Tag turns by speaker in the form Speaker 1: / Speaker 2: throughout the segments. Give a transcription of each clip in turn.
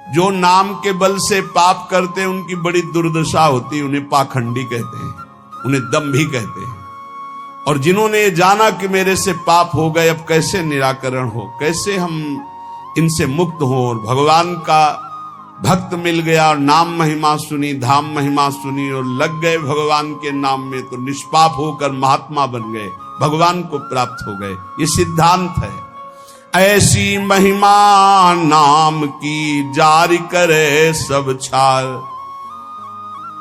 Speaker 1: जो नाम के बल से पाप करते हैं उनकी बड़ी दुर्दशा होती है, उन्हें पाखंडी कहते हैं, उन्हें दंभी कहते हैं। और जिन्होंने जाना कि मेरे से पाप हो गए, अब कैसे निराकरण हो, कैसे हम इनसे मुक्त हो, और भगवान का भक्त मिल गया और नाम महिमा सुनी, धाम महिमा सुनी और लग गए भगवान के नाम में, तो निष्पाप होकर महात्मा बन गए, भगवान को प्राप्त हो गए। ये सिद्धांत है। ऐसी महिमा नाम की जारी करे सब छार।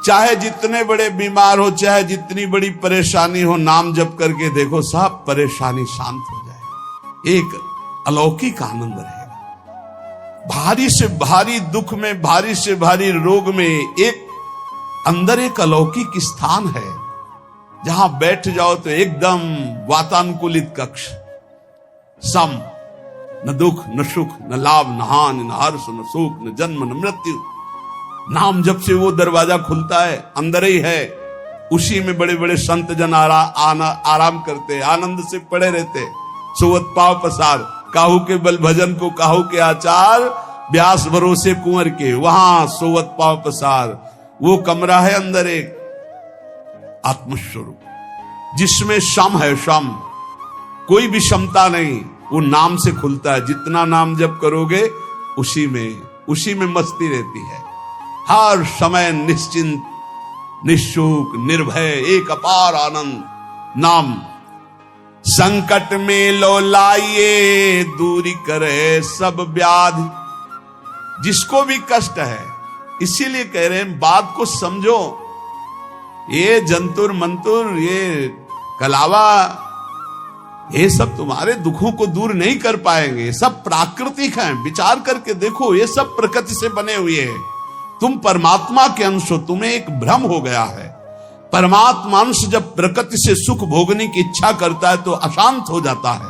Speaker 1: चाहे जितने बड़े बीमार हो, चाहे जितनी बड़ी परेशानी हो, नाम जप करके देखो, सब परेशानी शांत हो जाए। एक अलौकिक आनंद रहेगा। भारी से भारी दुख में, भारी से भारी रोग में एक अंदर एक अलौकिक स्थान है, जहां बैठ जाओ तो एकदम वातानुकूलित कक्ष, सम, न दुख न सुख न लाभ न हानि न हर्ष न सुख न जन्म न मृत्यु। नाम जब से वो दरवाजा खुलता है, अंदर ही है। उसी में बड़े बड़े संत जन आराम करते, आनंद से पड़े रहते। सोवत पाव पसार, काहू के बल भजन को काहू के आचार, व्यास भरोसे कुंवर के, वहां सोवत पाव पसार। वो कमरा है अंदर एक आत्मस्वरूप, जिसमें शम है, शम, कोई भी क्षमता नहीं, वो नाम से खुलता है। जितना नाम जप करोगे उसी में मस्ती रहती है। हर समय निश्चिंत, निशुक, निर्भय, एक अपार आनंद। नाम संकट में लो लाइए, दूरी करे सब व्याधि। जिसको भी कष्ट है, इसीलिए कह रहे हैं बात को समझो। ये जंतुर मंतुर, ये कलावा, ये सब तुम्हारे दुखों को दूर नहीं कर पाएंगे। ये सब प्राकृतिक हैं। विचार करके देखो, ये सब प्रकृति से बने हुए हैं। तुम परमात्मा के अंश हो, तुम्हें एक भ्रम हो गया है। परमात्मा अंश जब प्रकृति से सुख भोगने की इच्छा करता है तो अशांत हो जाता है।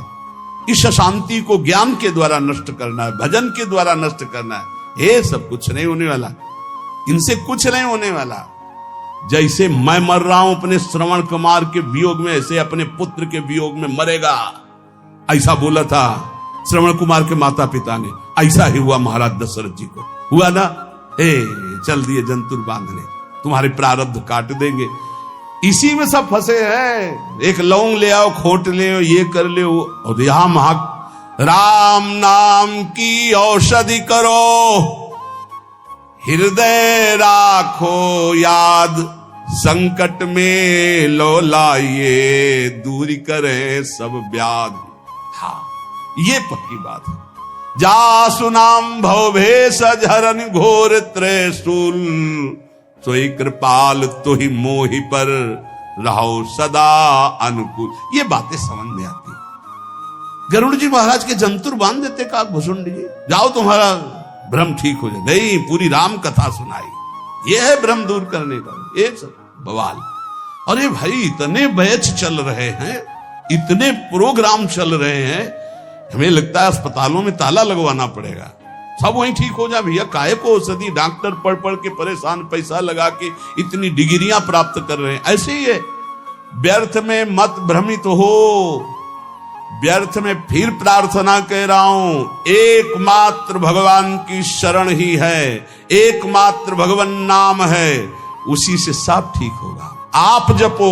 Speaker 1: इस अशांति को ज्ञान के द्वारा नष्ट करना है, भजन के द्वारा नष्ट करना है। ये सब कुछ नहीं होने वाला, इनसे कुछ नहीं होने वाला। जैसे मैं मर रहा हूं अपने श्रवण कुमार के वियोग में, ऐसे अपने पुत्र के वियोग में मरेगा। ऐसा बोला था श्रवण कुमार के माता पिता ने। ऐसा ही हुआ महाराज दशरथ जी को, हुआ ना। चल दिए जंतुर बांधने, तुम्हारे प्रारब्ध काट देंगे। इसी में सब फंसे हैं। एक लौंग ले आओ, खोट ले आओ, ये कर ले, और यहां राम नाम की औषधि करो, हृदय राखो याद, संकट में लो लाइए, दूरी करे सब व्याधि। हाँ, ये पक्की बात है। जा सुनाम भवभेष झरन घोर त्रिशूल, सोई कृपाल तो ही मोहि पर रहो सदा अनुकूल। ये बातें समझ में आती। गरुड़ जी महाराज के जंतुर बांध देते काकभूषुंडी जी, जाओ तुम्हारा भ्रम ठीक हो जाए। नहीं, पूरी राम कथा सुनाई। ये है भ्रम दूर करने का एक बवाल। अरे भाई, इतने बैच चल रहे हैं, इतने प्रोग्राम चल रहे हैं, हमें लगता है अस्पतालों में ताला लगवाना पड़ेगा, सब वहीं ठीक हो जाए। भैया काहे को औषधि, डॉक्टर पढ़ पढ़ के परेशान, पैसा लगा के इतनी डिग्रियां प्राप्त कर रहे हैं। ऐसे ही है, व्यर्थ में मत भ्रमित हो। व्यर्थ में फिर प्रार्थना कह रहा हूं, एकमात्र भगवान की शरण ही है, एकमात्र भगवान नाम है, उसी से सब ठीक होगा। आप जपो,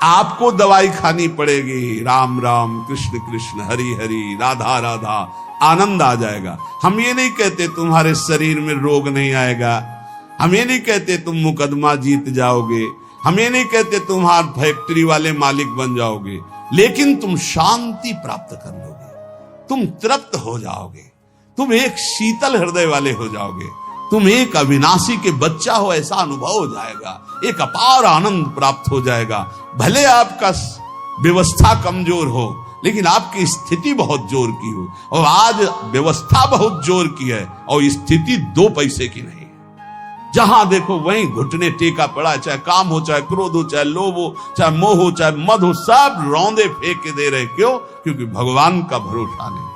Speaker 1: आपको दवाई खानी पड़ेगी। राम राम, कृष्ण कृष्ण, हरि हरि, राधा राधा, आनंद आ जाएगा। हम ये नहीं कहते तुम्हारे शरीर में रोग नहीं आएगा, हम ये नहीं कहते तुम मुकदमा जीत जाओगे, हम ये नहीं कहते तुम्हार फैक्ट्री वाले मालिक बन जाओगे, लेकिन तुम शांति प्राप्त कर लोगे, तुम तृप्त हो जाओगे, तुम एक शीतल हृदय वाले हो जाओगे, तुम एक अविनाशी के बच्चा हो ऐसा अनुभव हो जाएगा, एक अपार आनंद प्राप्त हो जाएगा। भले आपका व्यवस्था कमजोर हो, लेकिन आपकी स्थिति बहुत जोर की हो। और आज व्यवस्था बहुत जोर की है और स्थिति 2 पैसे की नहीं है। जहां देखो वहीं घुटने टेका पड़ा, चाहे काम हो, चाहे क्रोध हो, चाहे लोभ हो, चाहे मोह हो, चाहे मद हो, सब रौंदे फेंक के दे रहे। क्यों? क्योंकि भगवान का भरोसा नहीं।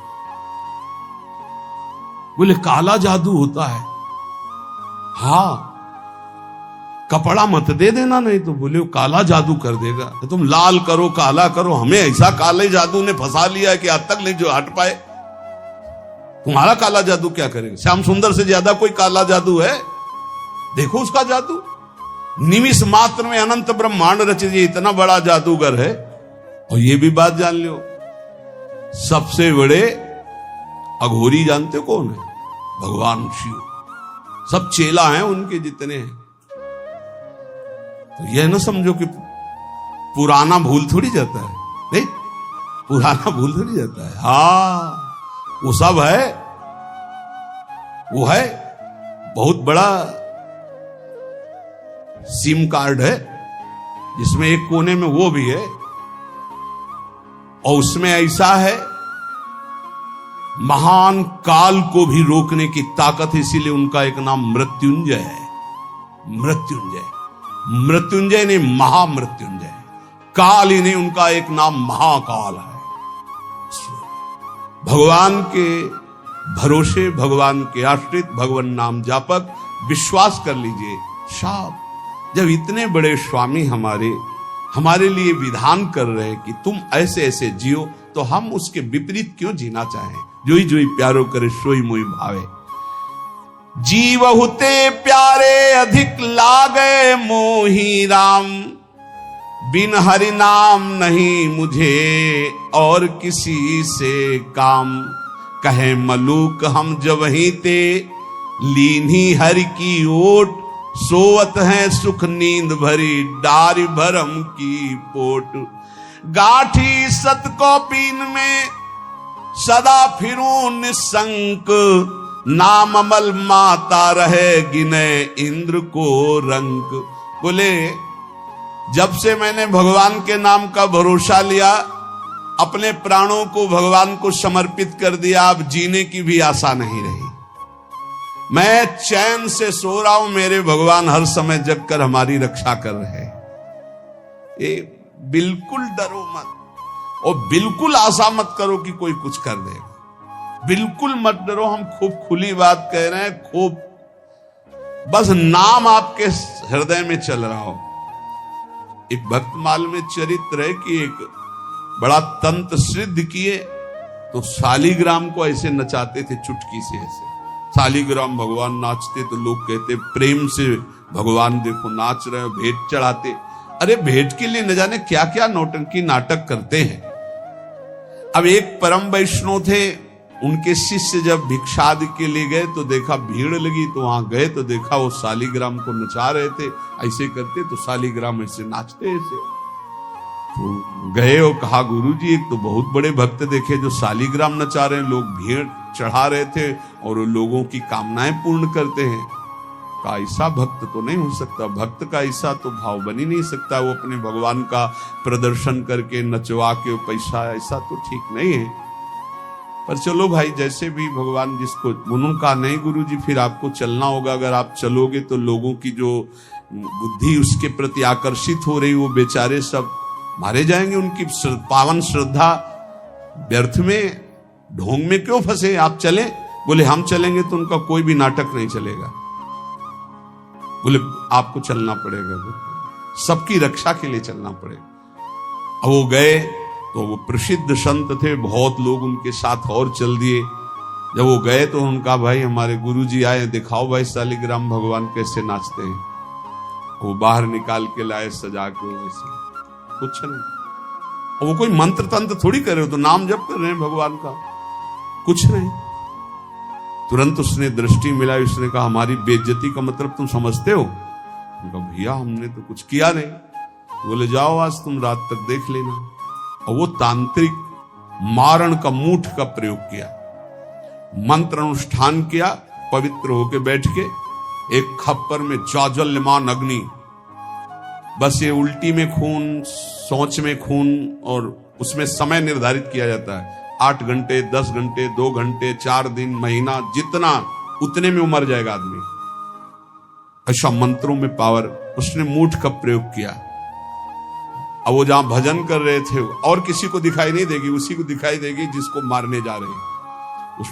Speaker 1: बोले काला जादू होता है, हाँ, कपड़ा मत दे देना, नहीं तो बोले वो काला जादू कर देगा। तो तुम लाल करो, काला करो, हमें ऐसा काले जादू ने फंसा लिया कि आज तक नहीं जो हट पाए। तुम्हारा काला जादू क्या करेगा? श्याम सुंदर से ज्यादा कोई काला जादू है? देखो उसका जादू, निमिष मात्र में अनंत ब्रह्मांड रच दिए, इतना बड़ा जादूगर है। और ये भी बात जान लो, सबसे बड़े अघोरी जानते कौन है? भगवान शिव। सब चेला हैं उनके जितने हैं। तो यह ना समझो कि पुराना भूल थोड़ी जाता है, नहीं, पुराना भूल थोड़ी जाता है। हाँ, वो सब है, वो है बहुत बड़ा सिम कार्ड है, जिसमें एक कोने में वो भी है, और उसमें ऐसा है महान काल को भी रोकने की ताकत, इसीलिए उनका एक नाम मृत्युंजय है। मृत्युंजय, मृत्युंजय नहीं महामृत्युंजय, काल ही नहीं, उनका एक नाम महाकाल है। भगवान के भरोसे, भगवान के आश्रित, भगवान नाम जापक, विश्वास कर लीजिए साहब, जब इतने बड़े स्वामी हमारे लिए विधान कर रहे हैं कि तुम ऐसे ऐसे जियो, तो हम उसके विपरीत क्यों जीना चाहें? जोई जोई प्यारो करे सोई मोई भावे। जीव हुते प्यारे अधिक लागे मोही राम, बिन हरि नाम नहीं मुझे और किसी से काम। कहे मलूक हम जब ही ते लीनी हरि की ओट, सोवत है सुख नींद भरी डारी भरम की पोट। गाठी सत को पीन में सदा फिरूं निसंक, नाम अमल माता रहे गिने इंद्र को रंक। बोले जब से मैंने भगवान के नाम का भरोसा लिया, अपने प्राणों को भगवान को समर्पित कर दिया, अब जीने की भी आशा नहीं रही। मैं चैन से सो रहा हूं, मेरे भगवान हर समय जग कर हमारी रक्षा कर रहे हैं। ये बिल्कुल डरो मत, और बिल्कुल आशा मत करो कि कोई कुछ कर देगा। बिल्कुल मत डरो, हम खूब खुली बात कह रहे हैं, खूब बस नाम आपके हृदय में चल रहा हो। एक भक्तमाल में चरित्र है कि एक बड़ा तंत्र सिद्ध किए, तो शालिग्राम को ऐसे नचाते थे चुटकी से, ऐसे शालिग्राम भगवान नाचते, तो लोग कहते प्रेम से भगवान देखो नाच रहे हो, भेंट चढ़ाते। अरे भेंट के लिए न जाने क्या क्या नौटंकी नाटक करते हैं। अब एक परम वैष्णव थे, उनके शिष्य जब भिक्षादि के लिए गए तो देखा भीड़ लगी, तो वहां गए तो देखा वो शालिग्राम को नचा रहे थे, ऐसे करते तो शालिग्राम ऐसे नाचते ऐसे। तो गए और कहा गुरुजी, एक तो बहुत बड़े भक्त देखे जो शालिग्राम नचा रहे हैं, लोग भीड़ चढ़ा रहे थे और लोगों की कामनाएं पूर्ण करते हैं। का ऐसा भक्त तो नहीं हो सकता, भक्त का ऐसा तो भाव बन ही नहीं सकता, वो अपने भगवान का प्रदर्शन करके नचवा के पैसा, ऐसा तो ठीक नहीं है। पर चलो भाई, जैसे भी भगवान जिसको, उन्होंने कहा नहीं गुरुजी फिर आपको चलना होगा, अगर आप चलोगे तो लोगों की जो बुद्धि उसके प्रति आकर्षित हो रही, वो बेचारे सब मारे जाएंगे, उनकी पावन श्रद्धा व्यर्थ में ढोंग में क्यों फंसे, आप चलें। बोले हम चलेंगे तो उनका कोई भी नाटक नहीं चलेगा। बोले आपको चलना पड़ेगा, सबकी रक्षा के लिए चलना पड़ेगा। अब वो गए तो वो प्रसिद्ध संत थे, बहुत लोग उनके साथ और चल दिए। जब वो गए तो उनका भाई हमारे गुरुजी आए, दिखाओ भाई शालिग्राम भगवान कैसे नाचते हैं। वो बाहर निकाल के लाए सजा के, वैसे कुछ नहीं। वो कोई मंत्र तंत्र थोड़ी कर रहे हो, तो नाम जप कर रहे हैं भगवान का, कुछ नहीं। तुरंत उसने दृष्टि मिलाई, उसने कहा हमारी बेइज्जती का मतलब तुम समझते हो? उनका भैया हमने तो कुछ किया नहीं। बोले जाओ आज तुम रात तक देख लेना। और वो तांत्रिक मारण का मूठ का प्रयोग किया, मंत्र अनुष्ठान किया, पवित्र होके बैठ के एक खप्पर में जाज्वल्यमान अग्नि, बस ये उल्टी में खून, सोच में खून, और उसमें समय निर्धारित किया जाता है 8 घंटे, 10 घंटे, 2 घंटे, 4 दिन, महीना, जितना उतने में मर जाएगा आदमी। ऐसा मंत्रों में पावर, उसने मूठ का प्रयोग किया। अब वो जहां भजन कर रहे थे, और किसी को दिखाई नहीं देगी, उसी को दिखाई देगी जिसको मारने जा रहे हैं।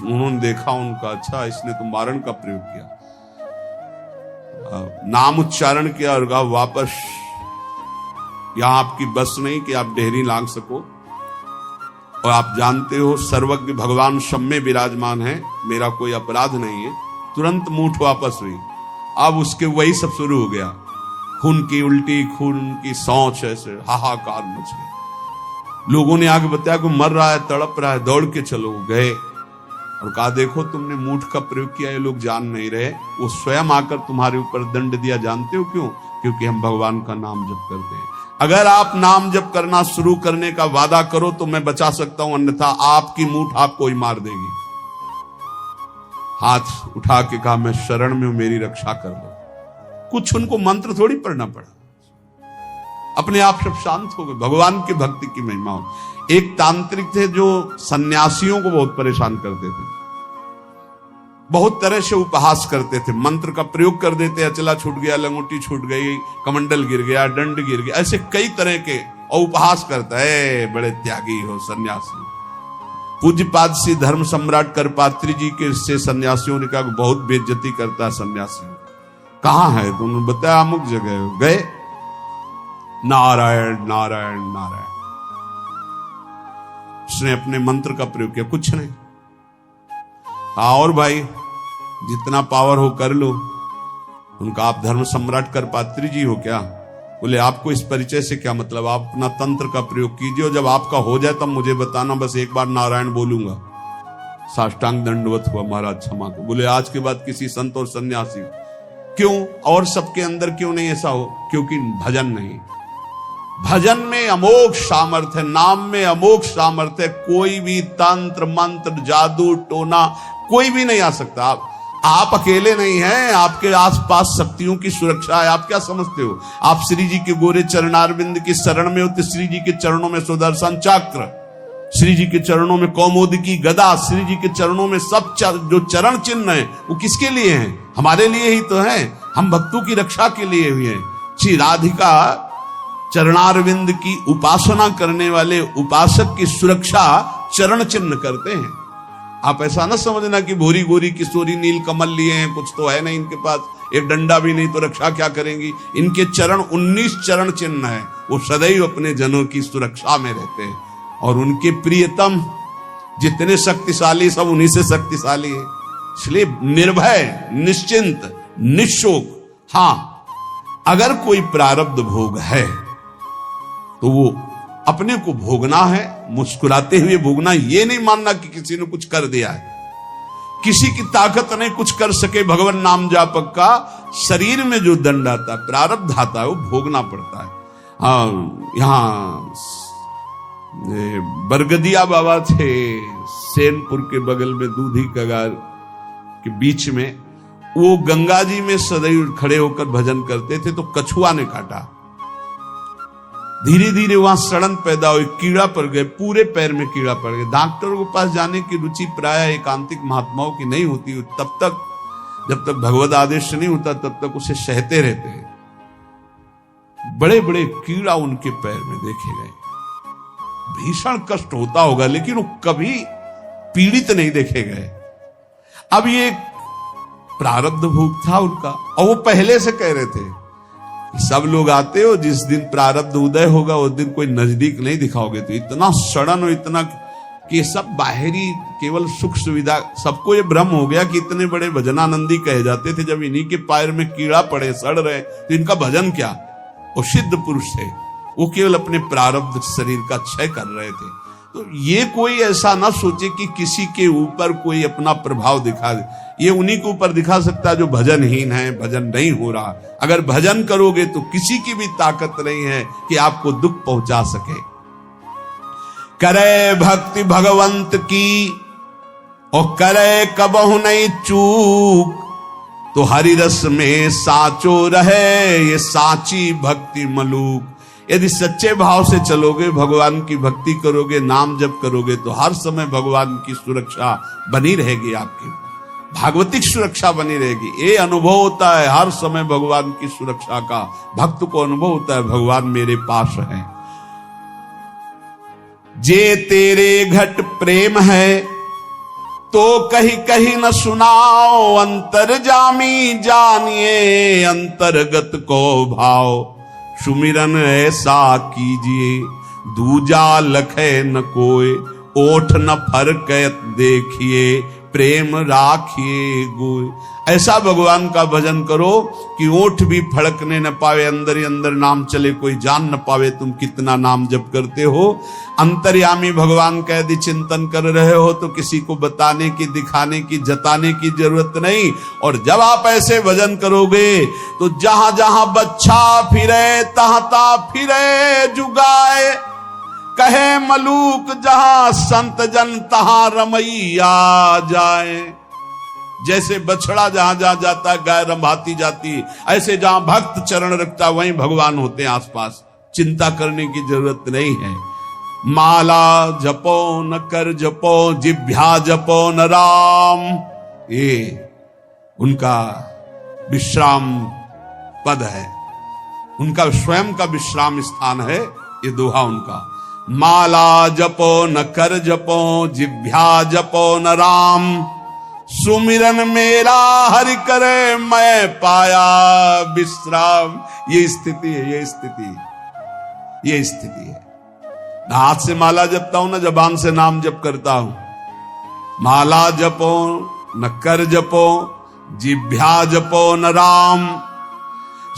Speaker 1: उन्होंने देखा उनका, अच्छा इसने तो मारण का प्रयोग किया, नाम उच्चारण किया और कहा वापस यहां आपकी बस नहीं कि आप डेहरी लांग सको। और आप जानते हो सर्वज्ञ भगवान सब में विराजमान है, मेरा कोई अपराध नहीं है। तुरंत मूठ वापस हुई। अब उसके वही सब शुरू हो गया, खून की उल्टी, खून की सौंच, ऐसे हाहाकार मच गया। लोगों ने आगे बताया कि मर रहा है, तड़प रहा है, दौड़ के चलो। गए और कहा देखो तुमने मूठ का प्रयोग किया, ये लोग जान नहीं रहे, वो स्वयं आकर तुम्हारे ऊपर दंड दिया। जानते हो क्यों? क्योंकि हम भगवान का नाम जप करते हैं। अगर आप नाम जप करना शुरू करने का वादा करो तो मैं बचा सकता हूं, अन्यथा आपकी मूठ आपको ही मार देगी। हाथ उठा के कहा मैं शरण में हूं, मेरी रक्षा कर लो। कुछ उनको मंत्र थोड़ी पढ़ना पड़ा, अपने आप सब शांत हो गए। भगवान की भक्ति की महिमा हो। एक तांत्रिक थे जो सन्यासियों को बहुत परेशान करते थे, बहुत तरह से उपहास करते थे, मंत्र का प्रयोग कर देते, अचला छूट गया, लंगोटी छूट गई, कमंडल गिर गया, दंड गिर गया, ऐसे कई तरह के, और उपहास करता है बड़े त्यागी हो सन्यासी। पूज्यपाद श्री धर्म सम्राट करपात्री जी के से सन्यासियों ने कहा बहुत बेइज्जती करता है सन्यासी। कहां है? तो उन्होंने बताया अमुक जगह। गए, नारायण नारायण नारायण। उसने अपने मंत्र का प्रयोग किया, कुछ नहीं। हाँ और भाई जितना पावर हो कर लो। उनका आप धर्म सम्राट करपात्री जी हो क्या? बोले आपको इस परिचय से क्या मतलब, आप अपना तंत्र का प्रयोग कीजिए और जब आपका हो जाए तब मुझे बताना, बस एक बार नारायण बोलूंगा। साष्टांग दंडवत हुआ, महाराज क्षमा को। बोले आज के बाद किसी संत और सन्यासी, क्यों और सबके अंदर क्यों नहीं ऐसा हो? क्योंकि भजन नहीं। भजन में अमोघ सामर्थ्य, नाम में अमोघ सामर्थ्य। कोई भी तंत्र मंत्र जादू टोना कोई भी नहीं आ सकता। आप अकेले नहीं हैं, आपके आसपास शक्तियों की सुरक्षा है। आप क्या समझते हो? आप श्री जी के गोरे चरणारविंद की शरण में हो तो श्री जी के चरणों में सुदर्शन चक्र, श्री जी के चरणों में कौमुदी की गदा, श्री जी के चरणों में सब जो चरण चिन्ह है वो किसके लिए हैं? हमारे लिए ही तो है। हम भक्तों की रक्षा के लिए हुए हैं। श्री राधिका चरणारविंद की उपासना करने वाले उपासक की सुरक्षा चरण चिन्ह करते हैं। आप ऐसा ना समझना कि भूरी गोरी किशोरी नील कमल लिए हैं, कुछ तो है नहीं इनके पास, एक डंडा भी नहीं, तो रक्षा क्या करेंगी? इनके चरण 19 चरण चिन्ह है। वो सदैव अपने जनों की सुरक्षा में रहते हैं और उनके प्रियतम जितने शक्तिशाली सब उन्हीं से शक्तिशाली है। इसलिए निर्भय, निश्चिंत, निशोक। हां, अगर कोई प्रारब्ध भोग है तो वो अपने को भोगना है, मुस्कुराते हुए भोगना। ये नहीं मानना कि किसी ने कुछ कर दिया है, किसी की ताकत नहीं कुछ कर सके। भगवान नाम जापक का शरीर में जो दंड आता है, प्रारब्ध आता है, वो भोगना पड़ता है। हाँ, यहां बरगदिया बाबा थे सेनपुर के बगल में, दूधी कगार के बीच में। वो गंगा जी में सदैव खड़े होकर भजन करते थे, तो कछुआ ने काटा। धीरे धीरे वहां सड़न पैदा हुई, कीड़ा पड़ गए, पूरे पैर में कीड़ा पड़ गया। डॉक्टर के पास जाने की रुचि प्राय एकांतिक महात्माओं की नहीं होती, तब तक जब तक भगवत आदेश नहीं होता तब तक उसे सहते रहते हैं। बड़े बड़े कीड़ा उनके पैर में देखे गए। भीषण कष्ट होता होगा, लेकिन वो कभी पीड़ित नहीं देखे गए। अब ये प्रारब्ध भोग था उनका, और वो पहले से कह रहे थे सब लोग आते हो, जिस दिन प्रारब्ध उदय होगा उस दिन कोई नजदीक नहीं दिखाओगे। तो इतना सड़न और इतना कि सब बाहरी केवल सुख सुविधा, सबको ये भ्रम हो गया कि इतने बड़े भजनानंदी कहे जाते थे, जब इन्हीं के पैर में कीड़ा पड़े, सड़ रहे, तो इनका भजन क्या? वो सिद्ध पुरुष थे, वो केवल अपने प्रारब्ध शरीर का क्षय कर रहे थे। तो ये कोई ऐसा ना सोचे कि किसी के ऊपर कोई अपना प्रभाव दिखा दे। ये उन्हीं के ऊपर दिखा सकता है जो भजनहीन है, भजन नहीं हो रहा। अगर भजन करोगे तो किसी की भी ताकत नहीं है कि आपको दुख पहुंचा सके। करे भक्ति भगवंत की और करे कबहु नहीं चूक, तो हरि रस में साचो रहे ये साची भक्ति मलूक। यदि सच्चे भाव से चलोगे, भगवान की भक्ति करोगे, नाम जप करोगे, तो हर समय भगवान की सुरक्षा बनी रहेगी, आपकी भागवतिक सुरक्षा बनी रहेगी। ये अनुभव होता है हर समय भगवान की सुरक्षा का, भक्त को अनुभव होता है भगवान मेरे पास है। जे तेरे घट प्रेम है तो कहीं कहीं न सुनाओ, अंतर जामी जानिए अंतर्गत को भाव। सुमिरन ऐसा कीजिए दूजा लखे न कोय, ओठ न फरकत देखिए प्रेम राखिए गोय। ऐसा भगवान का भजन करो कि ओठ भी फड़कने न पावे, अंदर ही अंदर नाम चले, कोई जान न पावे तुम कितना नाम जप करते हो। अंतर्यामी भगवान का यदि चिंतन कर रहे हो तो किसी को बताने की, दिखाने की, जताने की जरूरत नहीं। और जब आप ऐसे भजन करोगे तो जहां जहां बच्चा फिरे तहां तहां फिरे जुगाए, कहे मलूक जहां संत जन तहां रमैया जाए। जैसे बछड़ा जहां जहां जाता है गाय रंभाती जाती, ऐसे जहां भक्त चरण रखता वहीं भगवान होते हैं आसपास। चिंता करने की जरूरत नहीं है। माला जपो न कर जपो, जिभ्या जपो न राम, ये उनका विश्राम पद है, उनका स्वयं का विश्राम स्थान है ये दोहा उनका। माला जपो न कर जपो, जिभ्या जपो न राम, सुमिरन मेरा हरि करे मैं पाया विश्राम। ये स्थिति है, ये स्थिति, ये स्थिति है। मैं हाथ से माला जपता हूं ना, जबान से नाम जप करता हूं। माला जपो न कर जपो, जिभ्या जपो न राम,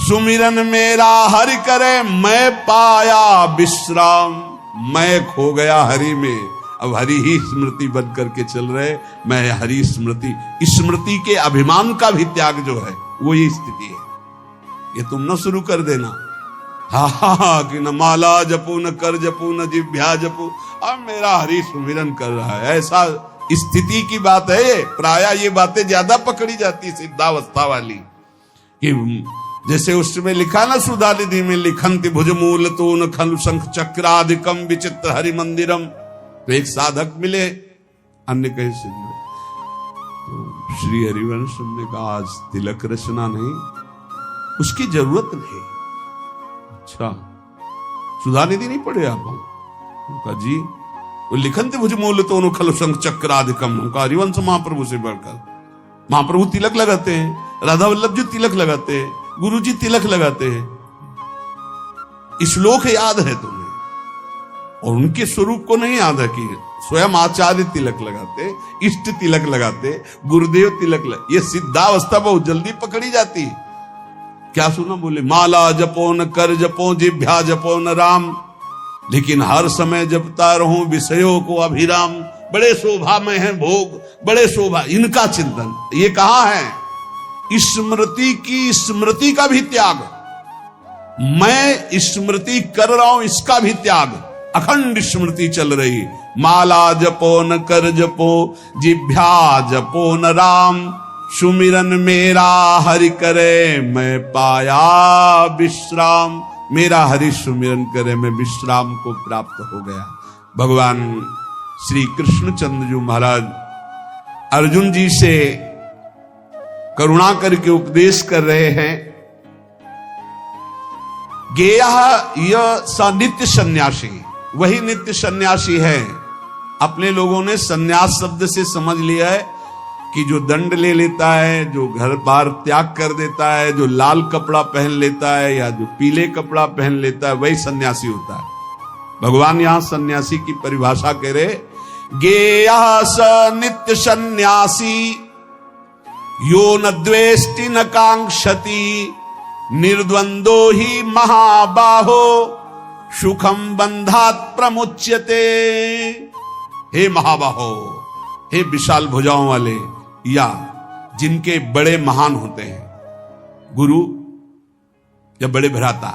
Speaker 1: सुमिरन मेरा हरि करे मैं पाया विश्राम। मैं खो गया हरि में, अब हरि ही स्मृति बन करके चल रहे। मैं हरि स्मृति, स्मृति के अभिमान का भी त्याग जो है वो ये स्थिति है। ये तुम न शुरू कर देना हा कि न माला जपू न कर जपू न जिभ्या जपू, अब मेरा हरि सुमिरन कर रहा है। ऐसा स्थिति की बात है। प्राय ये बातें ज्यादा पकड़ी जाती सिद्धावस्था वाली, कि जैसे उसमें लिखा ना सुधा निधि में, लिखंति भुजमूल तून खलु शंख चक्रादिकम विचित्र हरि मंदिरम। तो एक साधक मिले, अन्य कहीं से मिले, तो श्री हरिवंश ने कहा आज तिलक रचना नहीं, उसकी जरूरत नहीं। अच्छा सुधा निधि नहीं पढ़े आप? उनका जी वो लिखंति भुजमूल तून खलु शंख चक्रादिकम, उनका हरिवंश महाप्रभु से बढ़कर। महाप्रभु तिलक लगाते हैं, राधा वल्लभ जी तिलक लगाते हैं, गुरु जी तिलक लगाते हैं। श्लोक याद है तुम्हें, और उनके स्वरूप को नहीं याद है कि स्वयं आचार्य तिलक लगाते, इष्ट तिलक लगाते, गुरुदेव तिलक लगाते। ये सिद्धावस्था बहुत जल्दी पकड़ी जाती है। क्या सुना बोले, माला जपो न कर जपो, जिभ्या जपो न राम, लेकिन हर समय जपता रहूं विषयों को अभिराम। बड़े शोभा में है भोग, बड़े शोभा, इनका चिंतन। ये कहा है स्मृति की, स्मृति का भी त्याग, मैं स्मृति कर रहा हूं इसका भी त्याग। अखंड स्मृति चल रही। माला जपो न कर जपो, जिभ्या जपो न राम, सुमिरन मेरा हरि करे मैं पाया विश्राम। मेरा हरि सुमिरन करे मैं विश्राम को प्राप्त हो गया। भगवान श्री कृष्णचंद्र जी महाराज अर्जुन जी से करुणा करके उपदेश कर रहे हैं। गेया यह स नित्य सन्यासी, वही नित्य सन्यासी है। अपने लोगों ने सन्यास शब्द से समझ लिया है कि जो दंड ले लेता है, जो घर बार त्याग कर देता है, जो लाल कपड़ा पहन लेता है या जो पीले कपड़ा पहन लेता है, वही सन्यासी होता है। भगवान यहां सन्यासी की परिभाषा कह रहे, गेया स नित्य सन्यासी, यो न द्वेष्टि न कांक्षति, निर्द्वंदो ही महाबाहो, सुखम बंधात प्रमुच्यते। हे महाबाहो, हे विशाल भुजाओं वाले, या जिनके बड़े महान होते हैं, गुरु या बड़े भ्राता,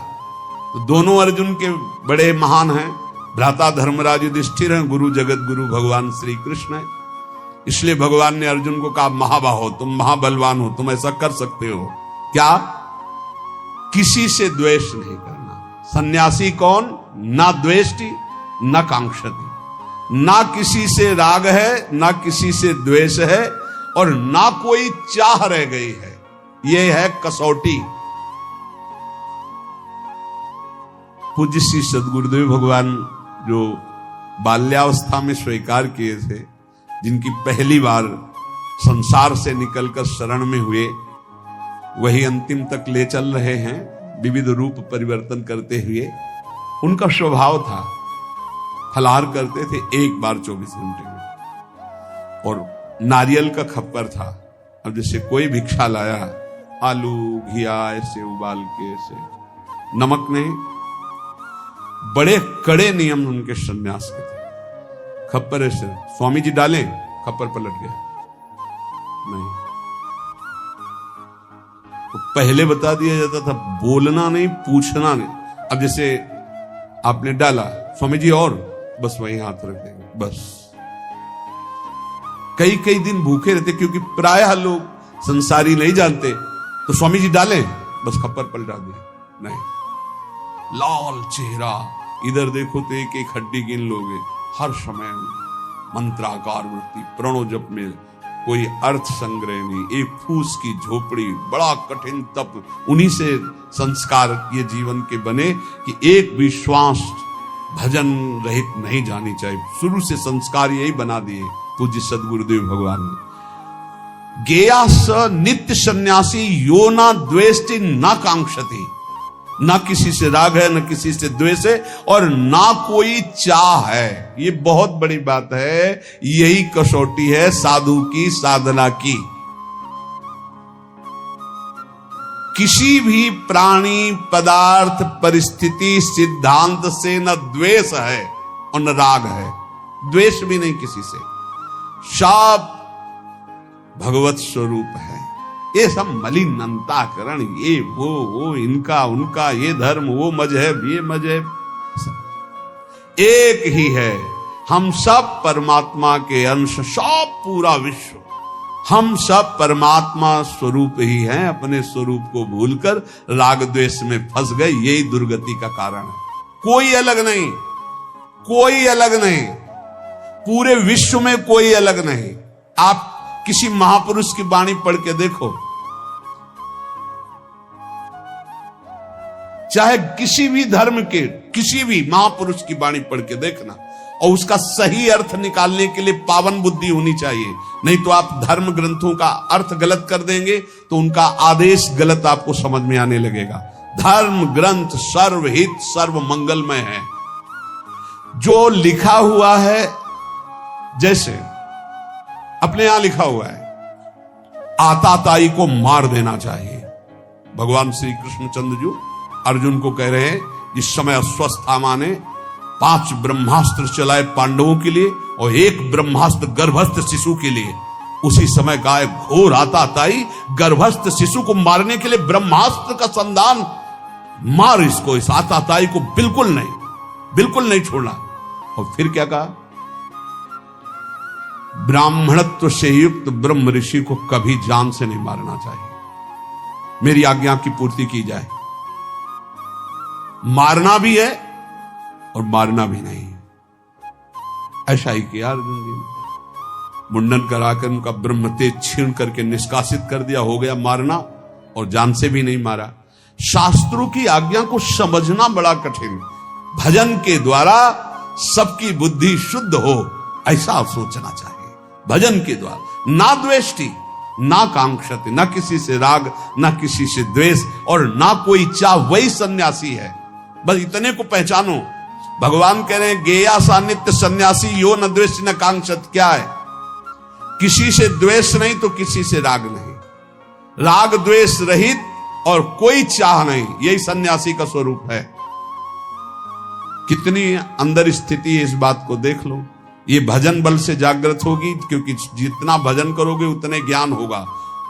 Speaker 1: तो दोनों अर्जुन के बड़े महान हैं। भ्राता धर्मराज युधिष्ठिर हैं, गुरु जगत गुरु भगवान श्री कृष्ण है। इसलिए भगवान ने अर्जुन को कहा महाबाहो, तुम महाबलवान हो, तुम ऐसा कर सकते हो। क्या? किसी से द्वेष नहीं करना। सन्यासी कौन? ना द्वेष्टि ना कांक्षति, ना किसी से राग है, ना किसी से द्वेष है, और ना कोई चाह रह गई है। यह है कसौटी। पूज्य श्री सद्गुरुदेव भगवान जो बाल्यावस्था में स्वीकार किए थे, जिनकी पहली बार संसार से निकलकर शरण में हुए, वही अंतिम तक ले चल रहे हैं, विविध रूप परिवर्तन करते हुए। उनका स्वभाव था फलाहार करते थे एक बार 24 घंटे में, और नारियल का खप्पर था। अब जैसे कोई भिक्षा लाया, आलू घिया ऐसे उबाल के, ऐसे नमक नहीं, बड़े कड़े नियम उनके सन्यास के थे। खप्पर ऐसे स्वामी जी डालें, खप्पर पलट गया नहीं। तो पहले बता दिया जाता था, बोलना नहीं, पूछना नहीं। अब जैसे आपने डाला, स्वामी जी और, बस वहीं हाथ रख देंगे, बस। कई कई दिन भूखे रहते, क्योंकि प्रायः लोग संसारी नहीं जानते, तो स्वामी जी डालें, बस खप्पर पलटा दिए नहीं। लाल चेहरा, इधर देखो तो एक एक हड्डी गिन लोगे, हर समय मंत्राकार वृत्ति, प्रणो जप में कोई अर्थ संग्रह नहीं, एक फूस की झोपड़ी, बड़ा कठिन तप। उन्हीं से संस्कार ये जीवन के बने कि एक भी श्वास भजन रहित नहीं जानी चाहिए। शुरू से संस्कार यही बना दिए पूज्य सदगुरुदेव भगवान ने। गेया स नित्य सन्यासी यो ना द्वेष्टि ना कांक्षति, ना किसी से राग है, ना किसी से द्वेष है, और ना कोई चाह है। ये बहुत बड़ी बात है, यही कसौटी है साधु की साधना की। किसी भी प्राणी, पदार्थ, परिस्थिति, सिद्धांत से न द्वेष है और न राग है, द्वेष भी नहीं किसी से। सब भगवत स्वरूप है। ये सब मलिन अंतःकरण, ये वो इनका उनका, ये धर्म वो मजहब ये मजहब, एक ही है। हम सब परमात्मा के अंश, सब पूरा विश्व, हम सब परमात्मा स्वरूप ही हैं। अपने स्वरूप को भूलकर राग द्वेष में फंस गए, यही दुर्गति का कारण है। कोई अलग नहीं, कोई अलग नहीं, पूरे विश्व में कोई अलग नहीं। आप किसी महापुरुष की वाणी पढ़ के देखो, चाहे किसी भी धर्म के किसी भी महापुरुष की वाणी पढ़ के देखना, और उसका सही अर्थ निकालने के लिए पावन बुद्धि होनी चाहिए। नहीं तो आप धर्म ग्रंथों का अर्थ गलत कर देंगे तो उनका आदेश गलत आपको समझ में आने लगेगा। धर्म ग्रंथ सर्वहित सर्व मंगलमय है। जो लिखा हुआ है, जैसे अपने यहां लिखा हुआ है, आताताई को मार देना चाहिए। भगवान श्री कृष्णचंद्र जी अर्जुन को कह रहे हैं, जिस समय अश्वत्थामा ने 5 ब्रह्मास्त्र चलाए पांडवों के लिए और 1 ब्रह्मास्त्र गर्भस्थ शिशु के लिए, उसी समय गाय घोर आताताई गर्भस्थ शिशु को मारने के लिए ब्रह्मास्त्र का संधान, मार इसको, इस आताताई को बिल्कुल नहीं छोड़ना। और फिर क्या कहा, ब्राह्मणत्व से युक्त ब्रह्म ऋषि को कभी जान से नहीं मारना चाहिए, मेरी आज्ञा की पूर्ति की जाए। मारना भी है और मारना भी नहीं। ऐसा ही किया अर्जुन जी ने, मुंडन कराकर उनका ब्रह्म तेज छीन करके निष्कासित कर दिया, हो गया मारना, और जान से भी नहीं मारा। शास्त्रों की आज्ञा को समझना बड़ा कठिन। भजन के द्वारा सबकी बुद्धि शुद्ध हो, ऐसा सोचना चाहिए। भजन के द्वारा ना द्वेष्टि ना कांक्षति, ना किसी से राग ना किसी से द्वेष, और ना कोई चाह, वही सन्यासी है। बस इतने को पहचानो। भगवान कह रहे हैं, गेया सा नित्य सन्यासी यो न द्वेष न कांक्षत। क्या है? किसी से द्वेष नहीं तो किसी से राग नहीं, राग द्वेष रहित और कोई चाह नहीं, यही सन्यासी का स्वरूप है। कितनी अंदर स्थिति है, इस बात को देख लो। ये भजन बल से जागृत होगी, क्योंकि जितना भजन करोगे उतने ज्ञान होगा,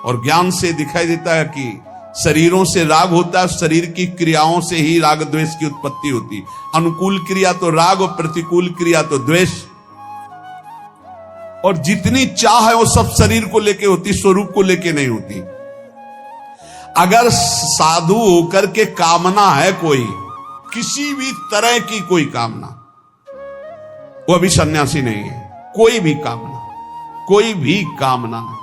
Speaker 1: और ज्ञान से दिखाई देता है कि शरीरों से राग होता है, शरीर की क्रियाओं से ही राग द्वेष की उत्पत्ति होती। अनुकूल क्रिया तो राग और प्रतिकूल क्रिया तो द्वेष। और जितनी चाह है वो सब शरीर को लेके होती, स्वरूप को लेके नहीं होती। अगर साधु होकर के कामना है कोई, किसी भी तरह की कोई कामना, वो अभी सन्यासी नहीं है। कोई भी कामना नहीं।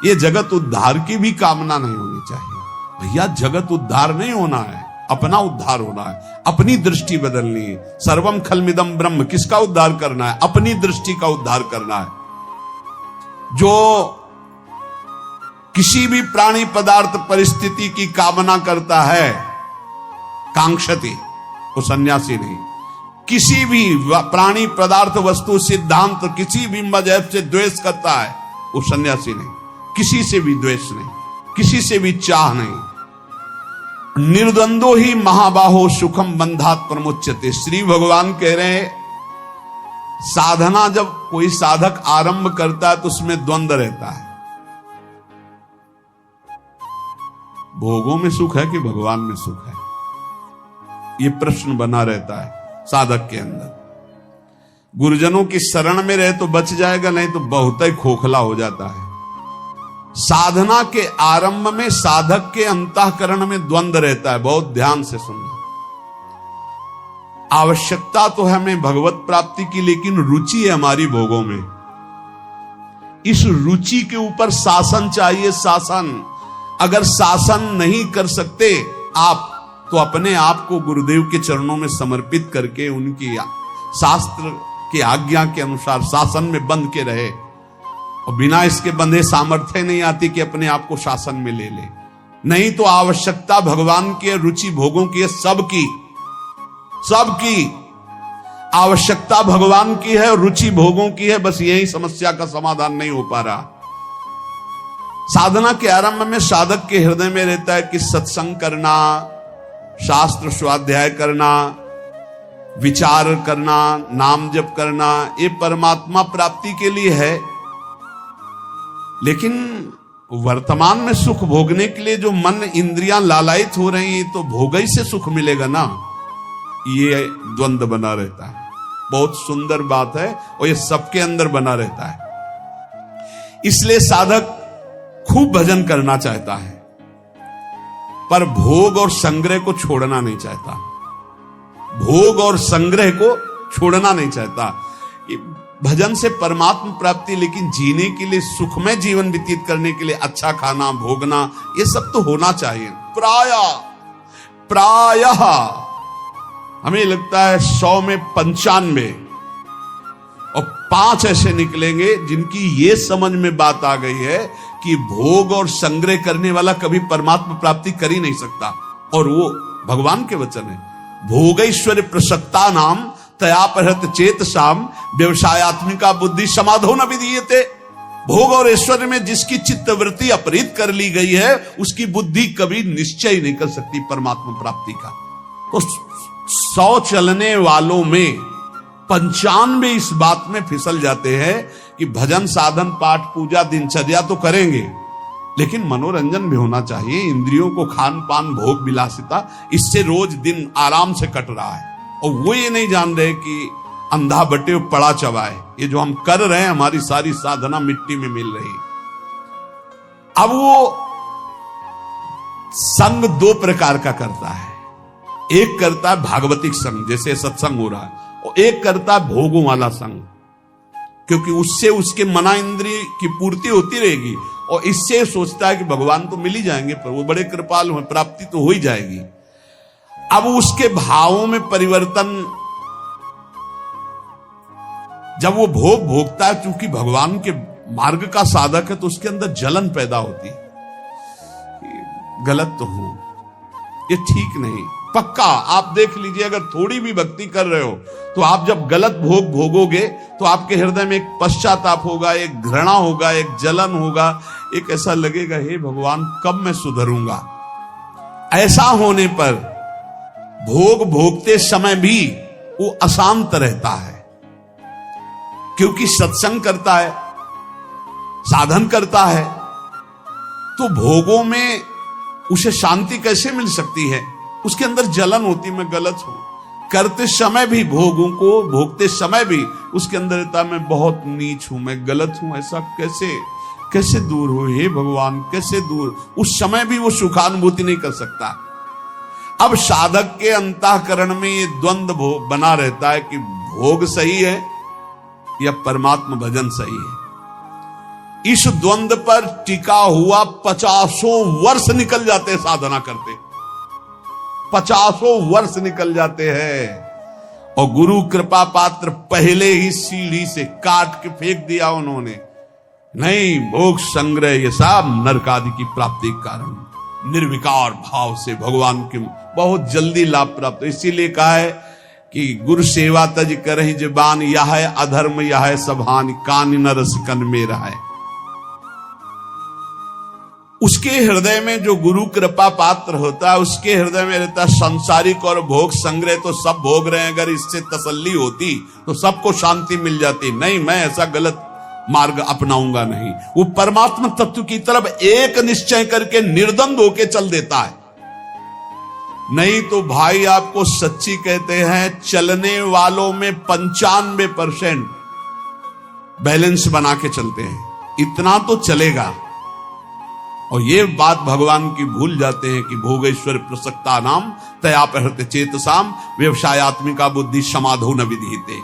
Speaker 1: ये जगत उद्धार की भी कामना नहीं होनी चाहिए। भैया जगत उद्धार नहीं होना है, अपना उद्धार होना है, अपनी दृष्टि बदलनी है। सर्वम खलमिदम ब्रह्म, किसका उद्धार करना है? अपनी दृष्टि का उद्धार करना है। जो किसी भी प्राणी पदार्थ परिस्थिति की कामना करता है, कांक्षति, वो सन्यासी नहीं। किसी भी प्राणी, पदार्थ, वस्तु, सिद्धांत, किसी भी मजहब से द्वेष करता है वो सन्यासी नहीं। किसी से भी द्वेष नहीं, किसी से भी चाह नहीं। निर्द्वंदो ही महाबाहो सुखम बंधात प्रमुच्यते। श्री भगवान कह रहे हैं साधना जब कोई साधक आरंभ करता है तो उसमें द्वंद रहता है। भोगों में सुख है कि भगवान में सुख है, यह प्रश्न बना रहता है साधक के अंदर। गुरुजनों की शरण में रहे तो बच जाएगा, नहीं तो बहुत ही खोखला हो जाता है। साधना के आरंभ में साधक के अंतःकरण में द्वंद रहता है। बहुत ध्यान से सुनना। आवश्यकता तो है हमें भगवत प्राप्ति की, लेकिन रुचि है हमारी भोगों में। इस रुचि के ऊपर शासन चाहिए, शासन। अगर शासन नहीं कर सकते आप, तो अपने आप को गुरुदेव के चरणों में समर्पित करके उनकी शास्त्र की आज्ञा के अनुसार शासन में बंध के रहे। और बिना इसके बंधे सामर्थ्य नहीं आती कि अपने आप को शासन में ले ले। नहीं तो आवश्यकता भगवान की, रुचि भोगों की है, सबकी आवश्यकता भगवान की है, रुचि भोगों की है। बस यही समस्या का समाधान नहीं हो पा रहा। साधना के आरंभ में साधक के हृदय में रहता है कि सत्संग करना, शास्त्र स्वाध्याय करना, विचार करना, नाम जप करना, ये परमात्मा प्राप्ति के लिए है। लेकिन वर्तमान में सुख भोगने के लिए जो मन इंद्रियां लालायित हो रही हैं, तो भोग ही से सुख मिलेगा ना। ये द्वंद बना रहता है। बहुत सुंदर बात है, और ये सबके अंदर बना रहता है। इसलिए साधक खूब भजन करना चाहता है, पर भोग और संग्रह को छोड़ना नहीं चाहता। भोग और संग्रह को छोड़ना नहीं चाहता। भजन से परमात्मा प्राप्ति, लेकिन जीने के लिए, सुखमय जीवन व्यतीत करने के लिए अच्छा खाना, भोगना, ये सब तो होना चाहिए। प्रायः हमें लगता है 100 में 95 और 5 ऐसे निकलेंगे जिनकी ये समझ में बात आ गई है कि भोग और संग्रह करने वाला कभी परमात्मा प्राप्ति कर ही नहीं सकता। और वो भगवान के वचन है, भोगैश्वर्य प्रसक्ता नाम तयापहृत चेतसाम व्यवसायत्मिका बुद्धि समाधो न विधीयते। भोग और ऐश्वर्य में जिसकी चित्तवृत्ति अपहृत कर ली गई है, उसकी बुद्धि कभी निश्चय नहीं कर सकती परमात्मा प्राप्ति का। तो 100 चलने वालों में 95 इस बात में फिसल जाते हैं कि भजन, साधन, पाठ, पूजा, दिनचर्या तो करेंगे, लेकिन मनोरंजन भी होना चाहिए। इंद्रियों को खान पान, भोग विलासिता, इससे रोज दिन आराम से कट रहा है। और वो ये नहीं जान रहे कि अंधा बटे पड़ा चबाए। ये जो हम कर रहे हैं, हमारी सारी साधना मिट्टी में मिल रही। अब वो संग 2 प्रकार का करता है। एक करता है भागवतिक संग, जैसे सत्संग हो रहा है, और एक करता है भोगों वाला संग, क्योंकि उससे उसके मना इंद्रिय की पूर्ति होती रहेगी। और इससे सोचता है कि भगवान तो मिल ही जाएंगे, पर वो बड़े कृपालु हैं, प्राप्ति तो हो ही जाएगी। अब उसके भावों में परिवर्तन, जब वो भोग भोगता है, क्योंकि भगवान के मार्ग का साधक है, तो उसके अंदर जलन पैदा होती है। गलत तो हूं, ये ठीक नहीं। पक्का आप देख लीजिए, अगर थोड़ी भी भक्ति कर रहे हो, तो आप जब गलत भोग भोगोगे तो आपके हृदय में एक पश्चाताप होगा, एक घृणा होगा, एक जलन होगा, एक ऐसा लगेगा, हे भगवान कब मैं सुधरूंगा। ऐसा होने पर भोग भोगते समय भी वो अशांत रहता है, क्योंकि सत्संग करता है, साधन करता है, तो भोगों में उसे शांति कैसे मिल सकती है। उसके अंदर जलन होती, मैं गलत हूं। करते समय भी, भोगों को भोगते समय भी उसके अंदर रहता, मैं बहुत नीच हूं, मैं गलत हूं। ऐसा कैसे दूर हो, हे भगवान कैसे दूर। उस समय भी वो सुखानुभूति नहीं कर सकता। अब साधक के अंतःकरण में ये द्वंद बना रहता है कि भोग सही है या परमात्मा भजन सही है। इस द्वंद पर टिका हुआ 50 वर्ष निकल जाते हैं साधना करते, 50 वर्ष निकल जाते हैं। और गुरु कृपा पात्र पहले ही सीढ़ी से काट के फेंक दिया उन्होंने। नहीं, भोग संग्रह ये सब नरक आदि की प्राप्ति के कारण निर्विकार भाव से भगवान के बहुत जल्दी लाभ प्राप्त। इसीलिए कहा है कि गुरु सेवा तज करहि जबान, यह है अधर्म यह है सभान, कान न रसिकन में रहा है। उसके हृदय में जो गुरु कृपा पात्र होता है, उसके हृदय में रहता है संसारिक और भोग संग्रह तो सब भोग रहे हैं, अगर इससे तसल्ली होती तो सबको शांति मिल जाती। नहीं, मैं ऐसा गलत मार्ग अपनाऊंगा नहीं। वो परमात्मा तत्व की तरफ एक निश्चय करके निर्द्वंद होके चल देता है। नहीं तो भाई आपको सच्ची कहते हैं, चलने वालों में 95% बैलेंस बना के चलते हैं, इतना तो चलेगा। और ये बात भगवान की भूल जाते हैं कि भोगेश्वर प्रसक्ता नाम तया प्रहृत चेतसाम व्यवसायत्मिका बुद्धि समाधो न विधीते।